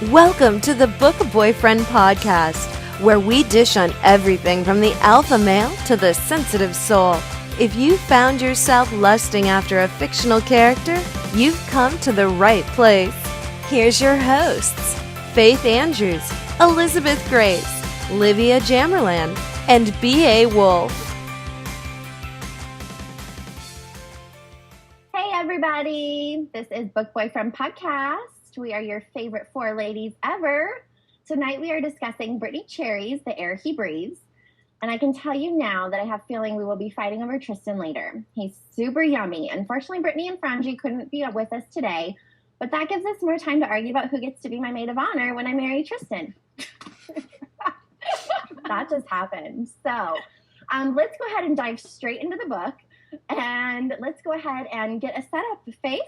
Welcome to the Book Boyfriend podcast, where we dish on everything from the alpha male to the sensitive soul. If you found yourself lusting after a fictional character, you've come to the right place. Here's your hosts, Faith Andrews, Elizabeth Grace, Livia Jamerland, and B.A. Wolf. Hey everybody, this is Book Boyfriend Podcast. We are your favorite four ladies ever. Tonight we are discussing Brittainy Cherry's The Air He Breathes. And I can tell you now that I have a feeling we will be fighting over Tristan later. He's super yummy. Unfortunately, Brittainy and Frangie couldn't be with us today, but that gives us more time to argue about who gets to be my maid of honor when I marry Tristan. That just happened. So let's go ahead and dive straight into the book. And let's go ahead and get a setup. Faith?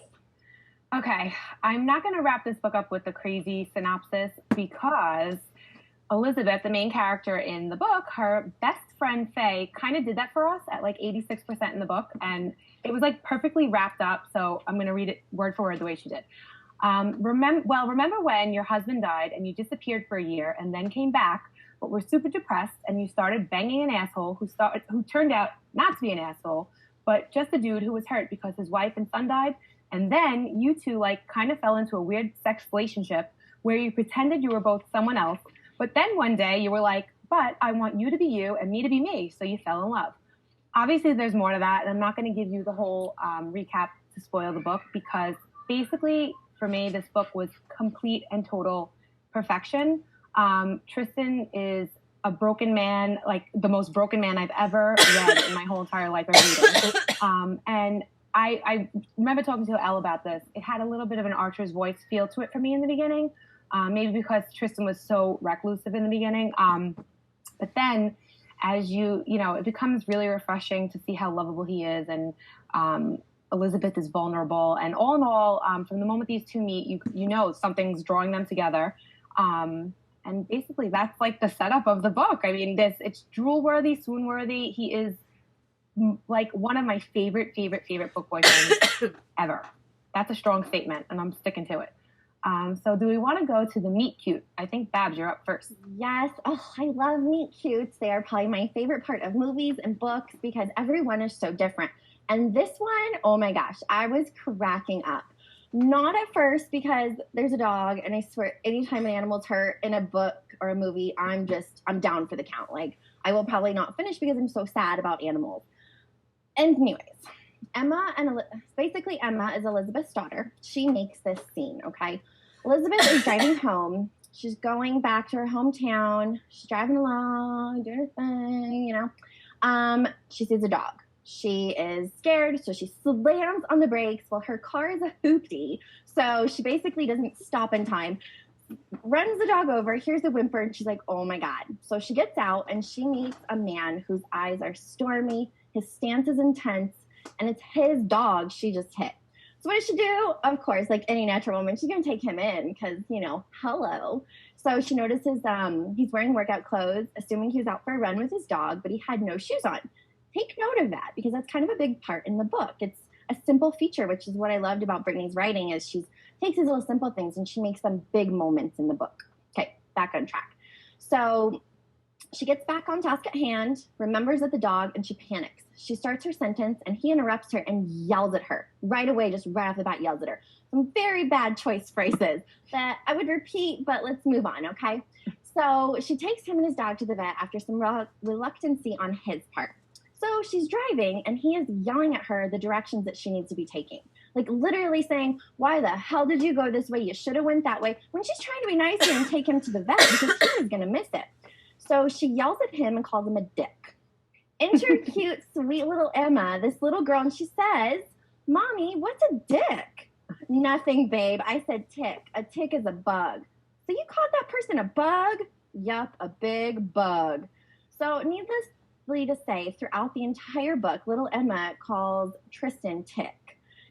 Okay, I'm not going to wrap this book up with a crazy synopsis because Elizabeth, the main character in the book, her best friend Faye kind of did that for us at like 86% in the book, and it was like perfectly wrapped up, so I'm going to read it word for word the way she did. Remember when your husband died and you disappeared for a year and then came back, but were super depressed and you started banging an asshole who turned out not to be an asshole, but just a dude who was hurt because his wife and son died? And then you two like kind of fell into a weird sex relationship where you pretended you were both someone else. But then one day you were like, but I want you to be you and me to be me. So you fell in love. Obviously there's more to that. And I'm not going to give you the whole recap to spoil the book because basically for me, this book was complete and total perfection. Tristan is a broken man, like the most broken man I've ever read in my whole entire life of reading. And I remember talking to Elle about this. It had a little bit of an Archer's voice feel to it for me in the beginning, maybe because Tristan was so reclusive in the beginning. But then as it becomes really refreshing to see how lovable he is. And Elizabeth is vulnerable. And all in all, from the moment these two meet, you know something's drawing them together. And basically that's like the setup of the book. I mean, it's drool-worthy, swoon-worthy. He is like one of my favorite book boyfriends ever. That's a strong statement, and I'm sticking to it. So do we want to go to the meet cute? I think, Babs, you're up first. Yes. Oh, I love meet cutes. They are probably my favorite part of movies and books because everyone is so different. And this one, oh my gosh, I was cracking up. Not at first because there's a dog, and I swear anytime an animal's hurt in a book or a movie, I'm down for the count. Like, I will probably not finish because I'm so sad about animals. And anyways, Emma is Elizabeth's daughter. She makes this scene, okay? Elizabeth is driving home. She's going back to her hometown. She's driving along, doing her thing, She sees a dog. She is scared, so she slams on the brakes while her car is a hoopty. So she basically doesn't stop in time. Runs the dog over, hears a whimper, and she's like, oh my God. So she gets out, and she meets a man whose eyes are stormy. His stance is intense, and it's his dog she just hit. So what does she do? Of course, like any natural woman, she's going to take him in because, hello. So she notices he's wearing workout clothes, assuming he was out for a run with his dog, but he had no shoes on. Take note of that because that's kind of a big part in the book. It's a simple feature, which is what I loved about Brittany's writing is she takes these little simple things and she makes them big moments in the book. Okay, back on track. So she gets back on task at hand, remembers at the dog, and she panics. She starts her sentence, and he interrupts her and yells at her. Right away, just right off the bat, yells at her. Some very bad choice phrases that I would repeat, but let's move on, okay? So she takes him and his dog to the vet after some reluctancy on his part. So she's driving, and he is yelling at her the directions that she needs to be taking. Like literally saying, why the hell did you go this way? You should have went that way. When she's trying to be nice here and take him to the vet because he was going to miss it. So she yells at him and calls him a dick. Enter cute, sweet little Emma, this little girl, and she says, Mommy, what's a dick? Nothing, babe. I said tick. A tick is a bug. So you called that person a bug? Yup, a big bug. So needlessly to say, throughout the entire book, little Emma calls Tristan tick.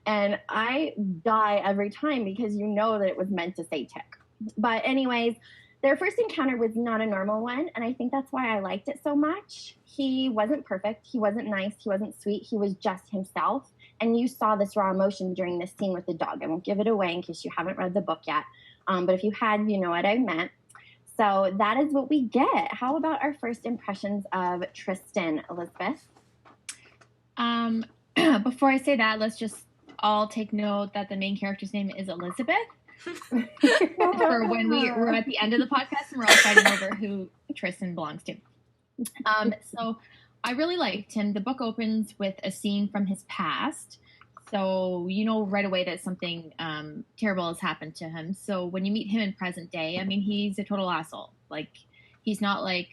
And I die every time because you know that it was meant to say tick. But anyways, their first encounter was not a normal one, and I think that's why I liked it so much. He wasn't perfect. He wasn't nice. He wasn't sweet. He was just himself, and you saw this raw emotion during this scene with the dog. I won't give it away in case you haven't read the book yet. But if you had, you know what I meant. So that is what we get. How about our first impressions of Tristan, Elizabeth? Before I say that, let's just all take note that the main character's name is Elizabeth. For when we're at the end of the podcast and we're all fighting over who Tristan belongs to. So I really liked him. The book opens with a scene from his past. So you know right away that something terrible has happened to him. So when you meet him in present day, I mean, he's a total asshole. Like, he's not like,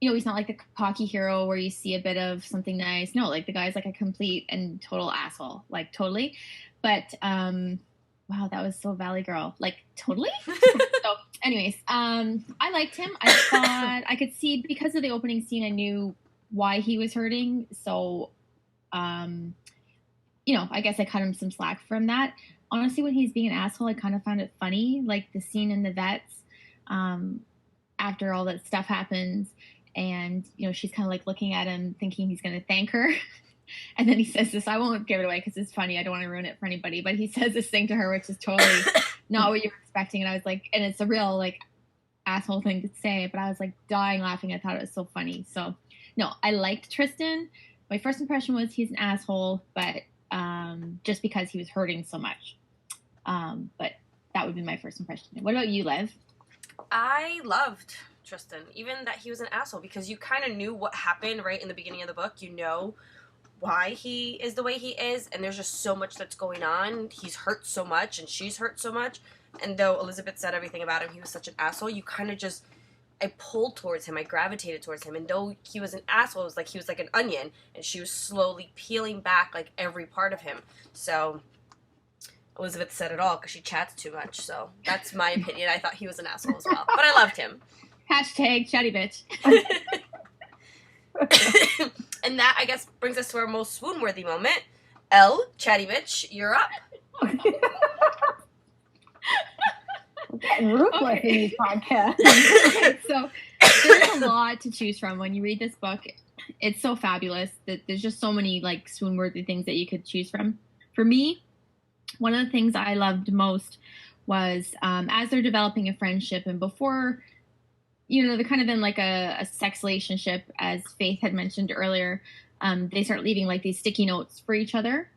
he's not like the cocky hero where you see a bit of something nice. No, like the guy's like a complete and total asshole, like totally. But, wow, that was so Valley Girl. Like, totally? So, anyways, I liked him. I thought I could see, because of the opening scene, I knew why he was hurting. So, I guess I cut him some slack from that. Honestly, when he's being an asshole, I kind of found it funny. Like the scene in the vets, after all that stuff happens, and, she's kind of like looking at him thinking he's going to thank her. And then he says this, I won't give it away because it's funny. I don't want to ruin it for anybody. But he says this thing to her, which is totally not what you're expecting. And I was like, and it's a real like asshole thing to say, but I was like dying laughing. I thought it was so funny. So no, I liked Tristan. My first impression was he's an asshole, but just because he was hurting so much. But that would be my first impression. What about you, Liv? I loved Tristan, even that he was an asshole, because you kind of knew what happened right in the beginning of the book. You know why he is the way he is, and there's just so much that's going on. He's hurt so much, and she's hurt so much, and though Elizabeth said everything about him, he was such an asshole, you kind of just, I pulled towards him, I gravitated towards him, and though he was an asshole, it was like he was like an onion, and she was slowly peeling back, like, every part of him. So Elizabeth said it all, because she chats too much, so that's my opinion. I thought he was an asshole as well, but I loved him. Hashtag chatty bitch. And that, I guess, brings us to our most swoon-worthy moment. Elle, chatty bitch, you're up. Getting ruthless in these podcasts. So there's a lot to choose from when you read this book. It's so fabulous that there's just so many like swoon-worthy things that you could choose from. For me, one of the things I loved most was as they're developing a friendship, and before, they're kind of in like a sex relationship, as Faith had mentioned earlier. They start leaving like these sticky notes for each other.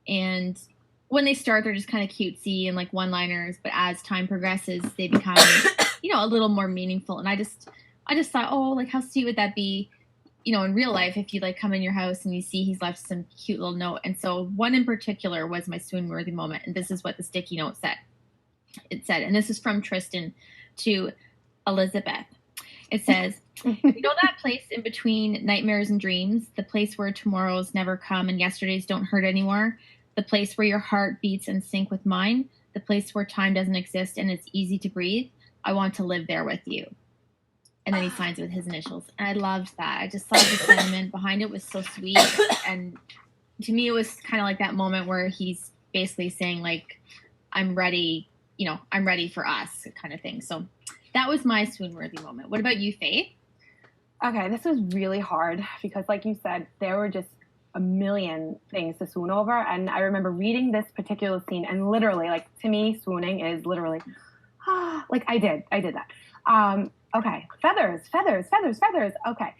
And when they start, they're just kind of cutesy and like one-liners. But as time progresses, they become, a little more meaningful. And I just thought, oh, like how sweet would that be, in real life, if you like come in your house and you see he's left some cute little note. And so one in particular was my swoon-worthy moment. And this is what the sticky note said. It said, and this is from Tristan to Elizabeth. It says, that place in between nightmares and dreams, the place where tomorrows never come and yesterdays don't hurt anymore, the place where your heart beats in sync with mine, the place where time doesn't exist and it's easy to breathe. I want to live there with you. And then he signs it with his initials. And I loved that. I just thought the sentiment behind it was so sweet. And to me, it was kind of like that moment where he's basically saying, like, I'm ready, I'm ready for us kind of thing. So that was my swoon-worthy moment. What about you, Faith? Okay, this was really hard because, like you said, there were just a million things to swoon over. And I remember reading this particular scene, and literally, like, to me, swooning is literally, like, I did that. Okay, feathers. Okay.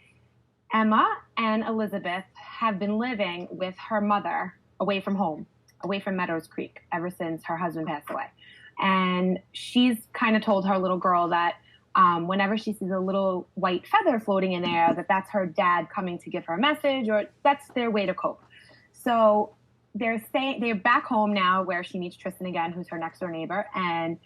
Emma and Elizabeth have been living with her mother away from home, away from Meadows Creek, ever since her husband passed away. And she's kind of told her little girl that whenever she sees a little white feather floating in there, that's her dad coming to give her a message, or that's their way to cope. So they're back home now, where she meets Tristan again, who's her next door neighbor, and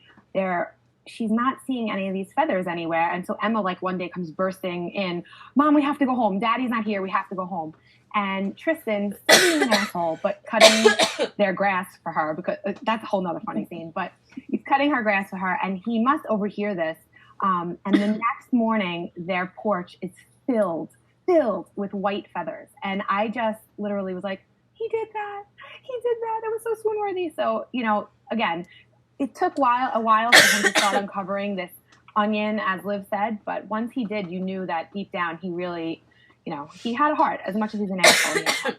she's not seeing any of these feathers anywhere. And so Emma, like, one day comes bursting in, Mom, we have to go home. Daddy's not here. We have to go home. And Tristan's being an asshole, but cutting their grass for her, because that's a whole nother funny scene, but he's cutting her grass for her, and he must overhear this. And the next morning, their porch is filled with white feathers. And I just literally was like, he did that. It was so swoon-worthy. So, again, it took a while for him to start uncovering this onion, as Liv said. But once he did, you knew that deep down he really, he had a heart, as much as he's an asshole.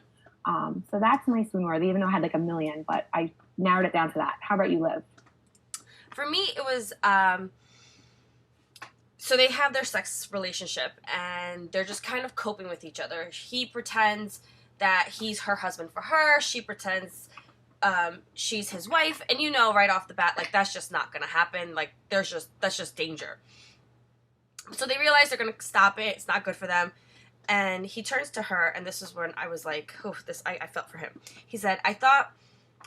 So that's my swoon-worthy, even though I had like a million. But I narrowed it down to that. How about you, Liv? For me, it was, so they have their sex relationship, and they're just kind of coping with each other. He pretends that he's her husband for her. She pretends she's his wife. And you know right off the bat, like, that's just not going to happen. Like, that's just danger. So they realize they're going to stop it. It's not good for them. And he turns to her, and this is when I was like, oh, I felt for him. He said, I thought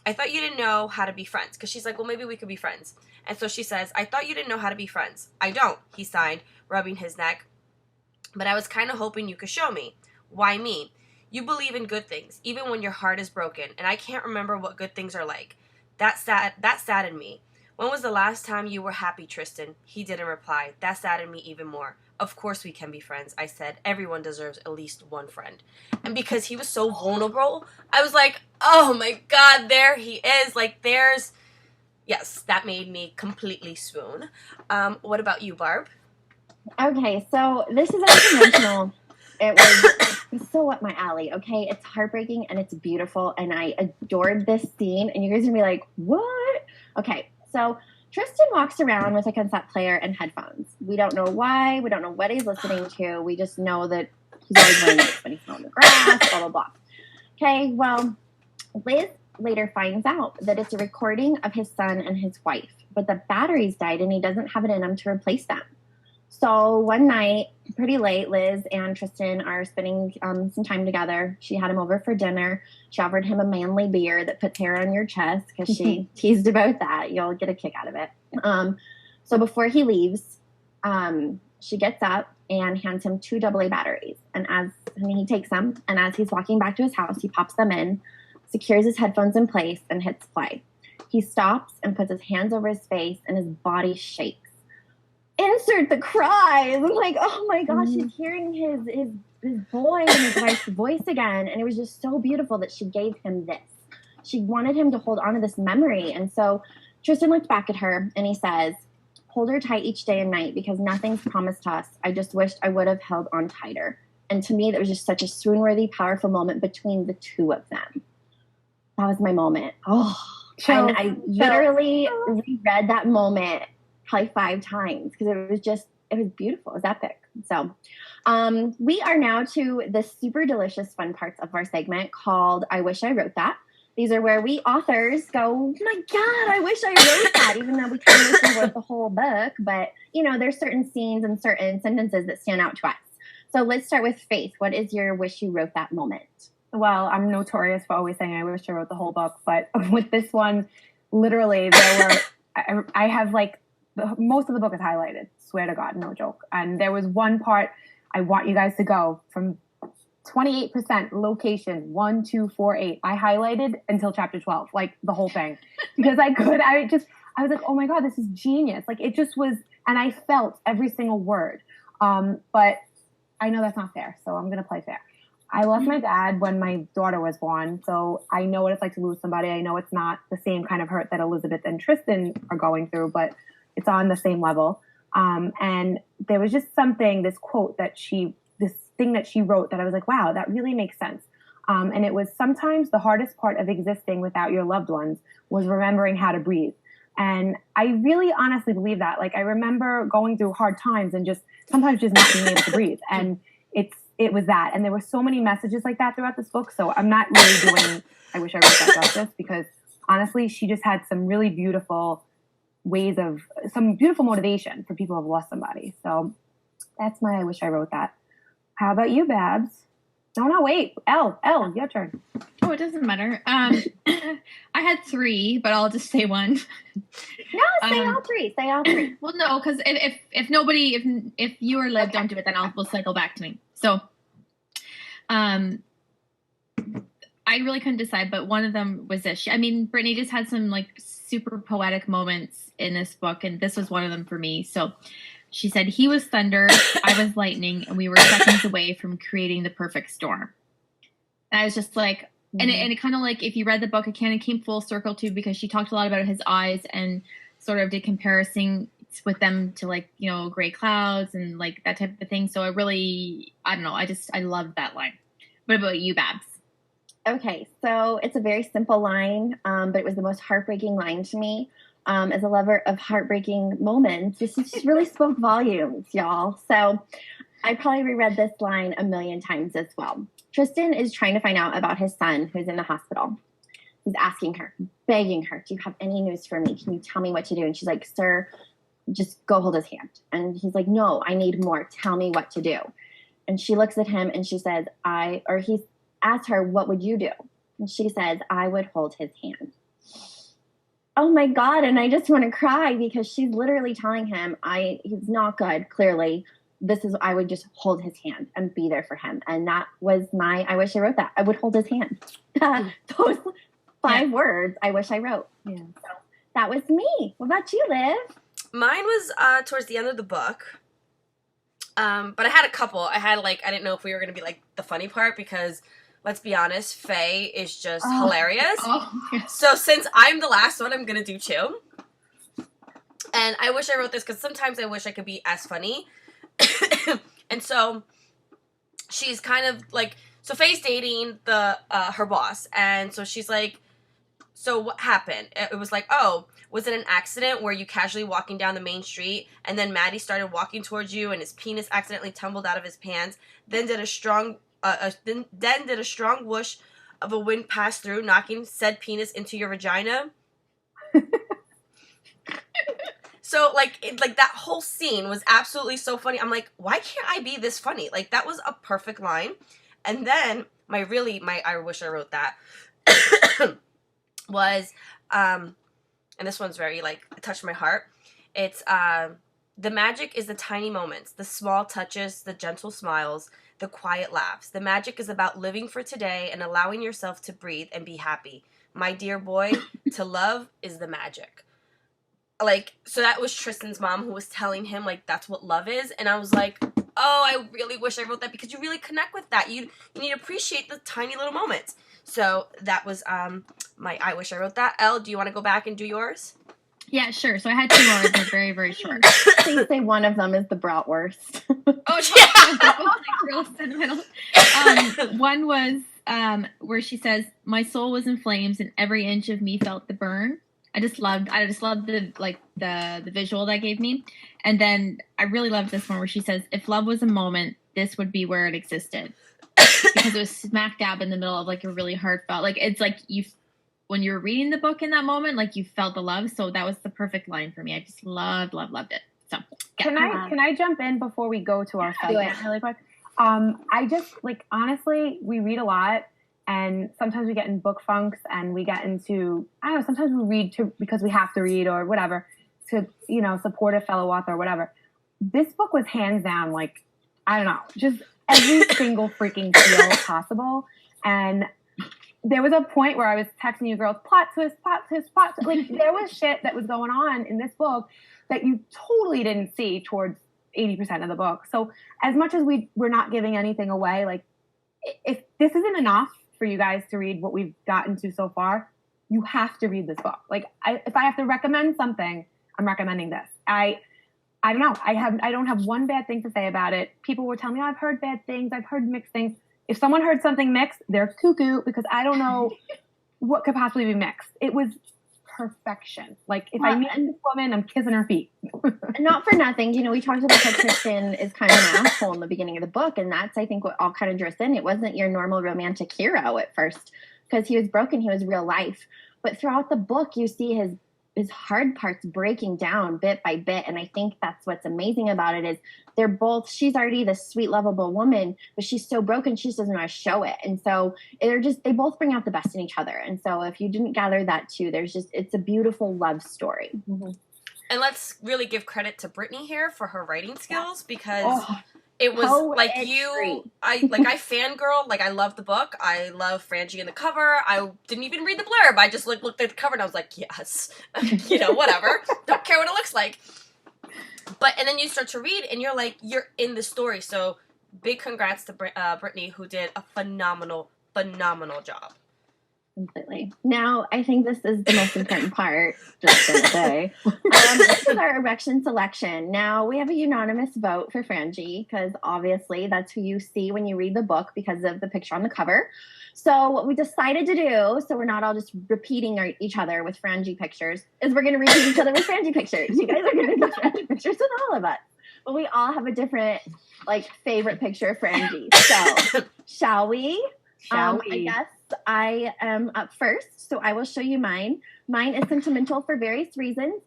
you didn't know how to be friends. Because she's like, well, maybe we could be friends. And so she says, I thought you didn't know how to be friends. I don't, he sighed, rubbing his neck. But I was kind of hoping you could show me. Why me? You believe in good things, even when your heart is broken, and I can't remember what good things are like. That saddened me. When was the last time you were happy, Tristan? He didn't reply. That saddened me even more. Of course we can be friends, I said. Everyone deserves at least one friend. And because he was so vulnerable, I was like, oh my God, there he is. Like, yes, that made me completely swoon. What about you, Barb? Okay, so this is unconventional. It's so up my alley, okay? It's heartbreaking and it's beautiful, and I adored this scene, and you guys are going to be like, what? Okay, so Tristan walks around with a cassette player and headphones. We don't know why. We don't know what he's listening to. We just know that he's always wearing this when he's on the grass, blah, blah, blah. Okay, well, Liz later finds out that it's a recording of his son and his wife, but the batteries died and he doesn't have it in him to replace them. So one night, pretty late, Liz and Tristan are spending some time together. She had him over for dinner. She offered him a manly beer that puts hair on your chest because she teased about that. You'll get a kick out of it. So before he leaves, she gets up and hands him 2 AA batteries. And he takes them, and as he's walking back to his house, he pops them in, secures his headphones in place, and hits play. He stops and puts his hands over his face, and his body shakes. Insert the cries. I'm like, oh my gosh, she's hearing his boy and his wife's voice again. And it was just so beautiful that she gave him this. She wanted him to hold on to this memory. And so Tristan looked back at her and he says, hold her tight each day and night because nothing's promised us. I just wished I would have held on tighter. And to me, that was just such a swoon-worthy, powerful moment between the two of them. That was my moment. Oh, and I literally reread that moment probably 5 times because it was beautiful. It was epic. So we are now to the super delicious fun parts of our segment called I Wish I Wrote That. These are where we authors go, oh my God, I wish I wrote that, even though we kind of wish we wrote the whole book. But, there's certain scenes and certain sentences that stand out to us. So let's start with Faith. What is your wish you wrote that moment? Well, I'm notorious for always saying I wish I wrote the whole book. But with this one, literally, I have most of the book is highlighted. Swear to God, no joke. And there was one part I want you guys to go from 28% location 1, 2, 4, 8. I highlighted until chapter 12, like the whole thing, because I was like, oh my God, this is genius. Like it just was, and I felt every single word. But I know that's not fair, so I'm gonna play fair. I lost my dad when my daughter was born, so I know what it's like to lose somebody. I know it's not the same kind of hurt that Elizabeth and Tristan are going through, but it's on the same level. And there was just this quote this thing that she wrote that I was like, wow, that really makes sense. And it was sometimes the hardest part of existing without your loved ones was remembering how to breathe. And I really honestly believe that. Like I remember going through hard times and sometimes just not being able to breathe. And it was that. And there were so many messages like that throughout this book. So I'm not really doing, I wish I wrote that justice because honestly, she just had some really beautiful some beautiful motivation for people who have lost somebody. So that's my I wish I wrote that. How about you, Babs? No, wait. Elle, your turn. Oh, it doesn't matter. I had 3, but I'll just say one. No, say all 3. Say all 3. Well, no, because if you or Liv don't do it, then we'll cycle back to me. So, I really couldn't decide, but one of them was this. Brittainy just had some super poetic moments in this book, and this was one of them for me. So she said, he was thunder, I was lightning, and we were seconds away from creating the perfect storm. And I was just like, and it kind of if you read the book, it kind of came full circle too, because she talked a lot about his eyes and sort of did comparison with them to gray clouds and that type of thing. So I don't know. I loved that line. What about you, Babs? Okay, so it's a very simple line, but it was the most heartbreaking line to me. As a lover of heartbreaking moments, this just really spoke volumes, y'all. So I probably reread this line a million times as well. Tristan is trying to find out about his son who's in the hospital. He's asking her, begging her, do you have any news for me? Can you tell me what to do? And she's like, sir, just go hold his hand. And he's like, no, I need more. Tell me what to do. And she looks at him and she says, he asked her, what would you do? And she says, I would hold his hand. Oh my God. And I just want to cry because she's literally telling him, he's not good, clearly. I would just hold his hand and be there for him. And that was I wish I wrote that. I would hold his hand. Those 5 words I wish I wrote. Yeah. So that was me. What about you, Liv? Mine was towards the end of the book. But I had a couple. I didn't know if we were going to be like the funny part because let's be honest, Faye is just hilarious. Oh, yes. So since I'm the last one, I'm going to do 2. And I wish I wrote this because sometimes I wish I could be as funny. And so she's kind of like, so Faye's dating her boss. And so she's like, so what happened? It was like, was it an accident where you casually walking down the main street and then Maddie started walking towards you and his penis accidentally tumbled out of his pants? Then did a strong whoosh of a wind pass through, knocking said penis into your vagina? So, that whole scene was absolutely so funny. I'm like, why can't I be this funny? Like, that was a perfect line. And then, I wish I wrote that, was, and this one's very, it touched my heart. It's, the magic is the tiny moments, the small touches, the gentle smiles, the quiet laughs. The magic is about living for today and allowing yourself to breathe and be happy. My dear boy, to love is the magic. So that was Tristan's mom who was telling him, that's what love is. And I was like, I really wish I wrote that because you really connect with that. You need to appreciate the tiny little moments. So that was I wish I wrote that. Elle, do you want to go back and do yours? Yeah, sure. So I had 2 more. They're very, very short. Please say one of them is the bratwurst. Real sentimental. One was where she says, "My soul was in flames, and every inch of me felt the burn." I just loved the visual that gave me. And then I really loved this one where she says, "If love was a moment, this would be where it existed," because it was smack dab in the middle of a really heartfelt. It's when you were reading the book in that moment, you felt the love. So that was the perfect line for me. I just loved it. So yeah. Can I jump in before we go to our segment really quick? I just honestly, we read a lot. And sometimes we get in book funks and we get into, sometimes we read because we have to read or whatever to, support a fellow author or whatever. This book was hands down, just every single freaking feel possible. And there was a point where I was texting you girls, plot twist. There was shit that was going on in this book that you totally didn't see towards 80% of the book. So as much as we're not giving anything away, if this isn't enough for you guys to read what we've gotten to so far, you have to read this book. If I have to recommend something, I'm recommending this. I don't know. I don't have one bad thing to say about it. People were telling me, I've heard bad things. I've heard mixed things. If someone heard something mixed, they're cuckoo because I don't know what could possibly be mixed. It was perfection. If I meet this woman, I'm kissing her feet. Not for nothing. We talked about how Tristan is kind of an asshole in the beginning of the book. And that's, I think, what all kind of drew us in. It wasn't your normal romantic hero at first because he was broken. He was real life. But throughout the book, you see his hard parts breaking down bit by bit. And I think that's what's amazing about it is she's already this sweet, lovable woman, but she's so broken, she just doesn't know how to show it. And so they both bring out the best in each other. And so if you didn't gather that too, it's a beautiful love story. Mm-hmm. And let's really give credit to Brittainy here for her writing skills because it was I fangirl, I love the book. I love Frangie in the cover. I didn't even read the blurb. I just looked at the cover and I was like, yes, whatever. Don't care what it looks like. And then you start to read and you're in the story. So big congrats to Brittainy who did a phenomenal job. Completely. Now, I think this is the most important part, just going to say. This is our erection selection. Now, we have a unanimous vote for Frangie, because obviously that's who you see when you read the book because of the picture on the cover. So what we decided to do, so we're not all just repeating each other with Frangie pictures, is we're going to repeat each other with Frangie pictures. You guys are going to get Frangie pictures with all of us. But we all have a different, favorite picture of Frangie. So, shall we? I guess I am up first, so I will show you mine. Mine is sentimental for various reasons.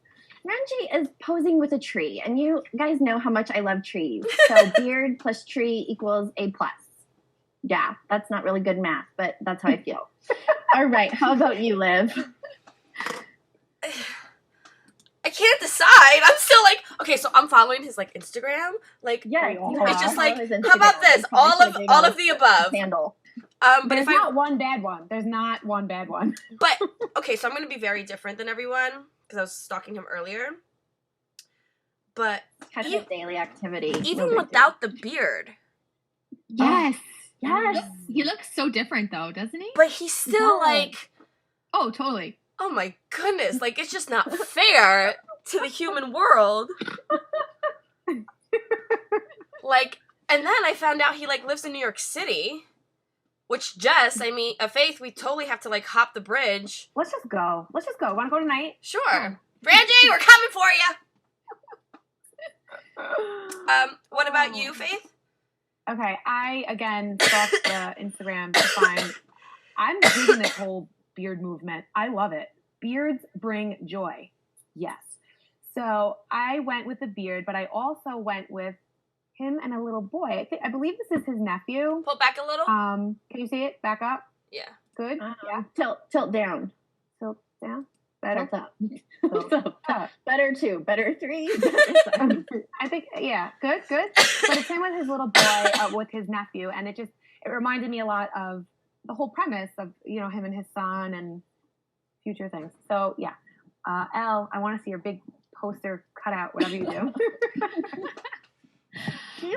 Frangie is posing with a tree, and you guys know how much I love trees. So beard plus tree equals A+. Yeah, that's not really good math, but that's how I feel. All right, how about you, Liv? I can't decide. I'm still okay, so I'm following his Instagram. Yeah, it's just how about this? All of the above. Handle. But there's not one bad one. There's not one bad one. But okay, so I'm gonna be very different than everyone because I was stalking him earlier. But kind of a daily activity, even without the beard. Yes. Yes. He looks so different though, doesn't he? But he's still oh, totally. Oh my goodness, it's just not fair to the human world. And then I found out he lives in New York City. Which, Jess, Faith, we totally have to, hop the bridge. Let's just go. Want to go tonight? Sure. Frangie, we're coming for you. What about you, Faith? Okay, I, again, stalked the Instagram to find... I'm digging this whole beard movement. I love it. Beards bring joy. Yes. So I went with the beard, but I also went with him and a little boy. I believe this is his nephew. Pull back a little. Can you see it? Back up. Yeah. Good. Yeah. Tilt down. Tilt down. Better. Tilt up. Tilt up. Better 2. Better 3. I think Good. But it's him with his little boy, with his nephew, and it reminded me a lot of the whole premise of him and his son and future things. So yeah, Elle, I want to see your big poster cutout, whatever you do.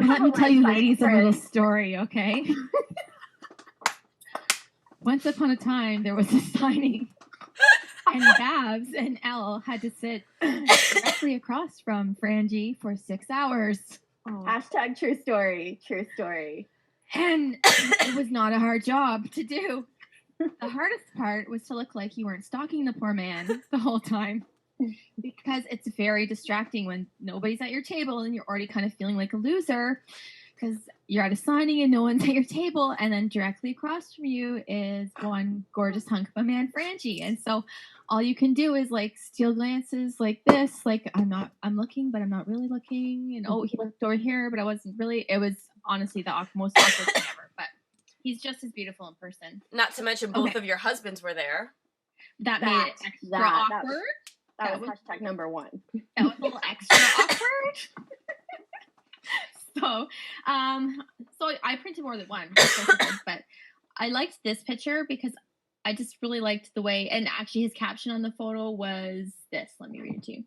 Let me tell you, ladies, a little story, okay? Once upon a time, there was a signing, and Babs and Elle had to sit directly across from Frangie for 6 hours. Oh. # true story. True story. And it was not a hard job to do. The hardest part was to look like you weren't stalking the poor man the whole time. Because it's very distracting when nobody's at your table and you're already kind of feeling like a loser because you're at a signing and no one's at your table, and then directly across from you is one gorgeous hunk of a man, Frangie. And so all you can do is steal glances like this, I'm looking but I'm not really looking, and he looked over here but I wasn't really. It was honestly the most awkward thing ever, but he's just as beautiful in person. Not to mention both of your husbands were there. That made it extra awkward. That was # number 1. That was a little extra awkward. So I printed more than one, but I liked this picture because I just really liked the way, and actually his caption on the photo was this. Let me read it to you.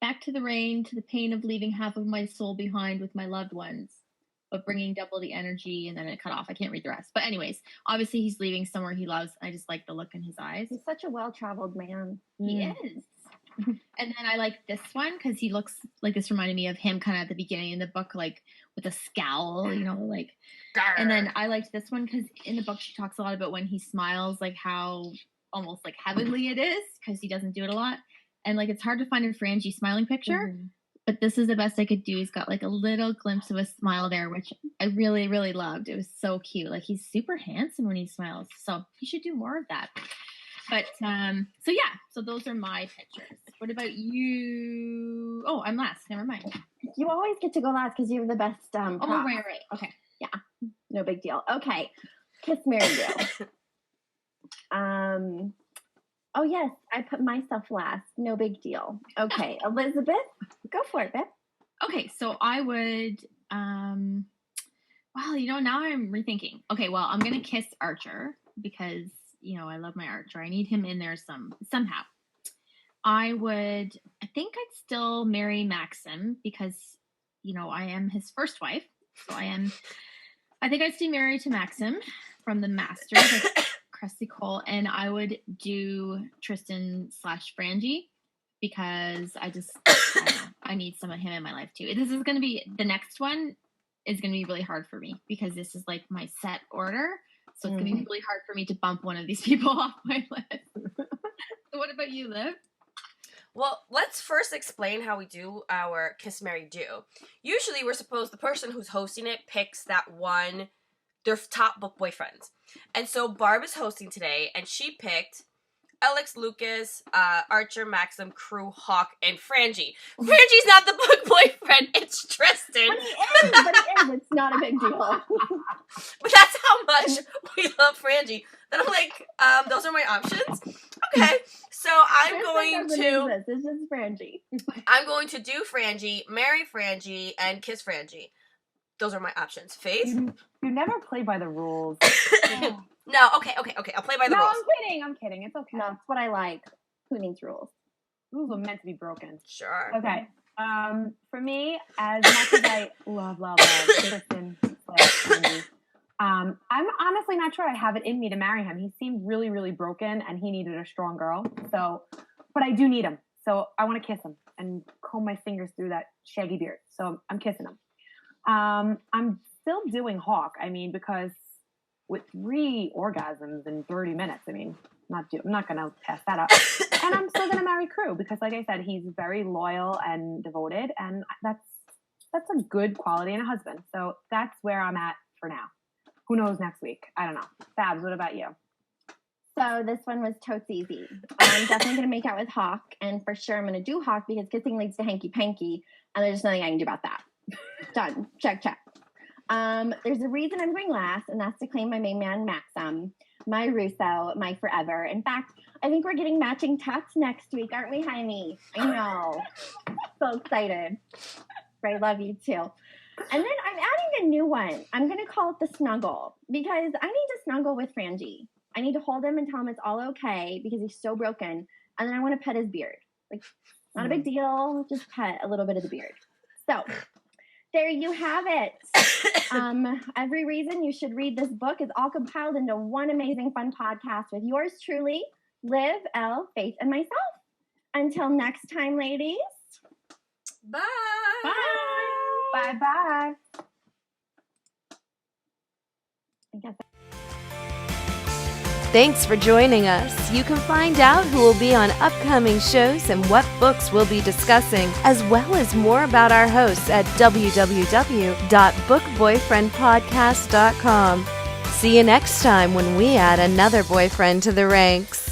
Back to the rain, to the pain of leaving half of my soul behind with my loved ones, but bringing double the energy, and then it cut off. I can't read the rest. But anyways, obviously he's leaving somewhere he loves. I just like the look in his eyes. He's such a well-traveled man. He is. And then I like this one because he looks like, this reminded me of him kind of at the beginning in the book, with a scowl, And then I liked this one because in the book she talks a lot about when he smiles, how almost heavenly it is, because he doesn't do it a lot. And it's hard to find a Frangie smiling picture. Mm-hmm. But this is the best I could do. He's got a little glimpse of a smile there, which I really, really loved. It was so cute. He's super handsome when he smiles. So he should do more of that. But, so those are my pictures. What about you? Oh, I'm last. Never mind. You always get to go last because you have the best props. Oh, right. Okay. Yeah. No big deal. Okay. Kiss, marry, do. Oh, yes. I put myself last. No big deal. Okay. Elizabeth, go for it, babe. Okay. So I would, now I'm rethinking. Okay. Well, I'm going to kiss Archer because, I love my Archer. I need him in there somehow. I think I'd still marry Maxim because, I am his first wife. So I think I'd stay married to Maxim. from the Masters, like Tristan Cole, and I would do Tristan/Frangie because I don't know, I need some of him in my life too. This is going to be, the next one is going to be really hard for me because this is like my set order. So it's going to be really hard for me to bump one of these people off my list. So what about you, Liv? Well, let's first explain how we do our Kiss, Marry, Do. Usually the person who's hosting it picks that one, their top book boyfriends. And so Barb is hosting today, and she picked Alex, Lucas, Archer, Maxim, Crew, Hawk, and Frangie. Frangie's not the book boyfriend, it's Tristan. But he is. It's not a big deal. But that's how much we love Frangie. Then I'm like, those are my options. Okay, so I'm going to. This is Frangie. I'm going to do Frangie, marry Frangie, and kiss Frangie. Those are my options. Faith? You never play by the rules. No, okay. I'll play by the rules. No, I'm kidding. It's okay. No, that's what I like. Who needs rules? Rules are meant to be broken. Sure. Okay. For me, as much as I love Tristan, I'm honestly not sure I have it in me to marry him. He seemed really, really broken, and he needed a strong girl. So, but I do need him. So I want to kiss him and comb my fingers through that shaggy beard. So I'm kissing him. I'm still doing Hawk. I mean, because with 3 orgasms in 30 minutes, I mean, I'm not going to pass that up. And I'm still going to marry Crew because, like I said, he's very loyal and devoted, and that's a good quality in a husband. So that's where I'm at for now. Who knows next week? I don't know. Fabs, what about you? So this one was totes easy. I'm definitely going to make out with Hawk, and for sure I'm going to do Hawk because kissing leads to hanky-panky, and there's nothing I can do about that. Done. Check. There's a reason I'm going last, and that's to claim my main man, Maxim, my Russo, my forever. In fact, I think we're getting matching tats next week, aren't we, honey? I know. So excited. I love you, too. And then I'm adding a new one. I'm going to call it the snuggle because I need to snuggle with Frangie. I need to hold him and tell him it's all okay because he's so broken. And then I want to pet his beard. Like, not a big deal. Just pet a little bit of the beard. So there you have it. Every reason you should read this book is all compiled into one amazing fun podcast with yours truly, Liv, Elle, Faith, and myself. Until next time, ladies. Bye. Bye. Bye-bye. Thanks for joining us. You can find out who will be on upcoming shows and what books we'll be discussing, as well as more about our hosts at www.bookboyfriendpodcast.com. See you next time when we add another boyfriend to the ranks.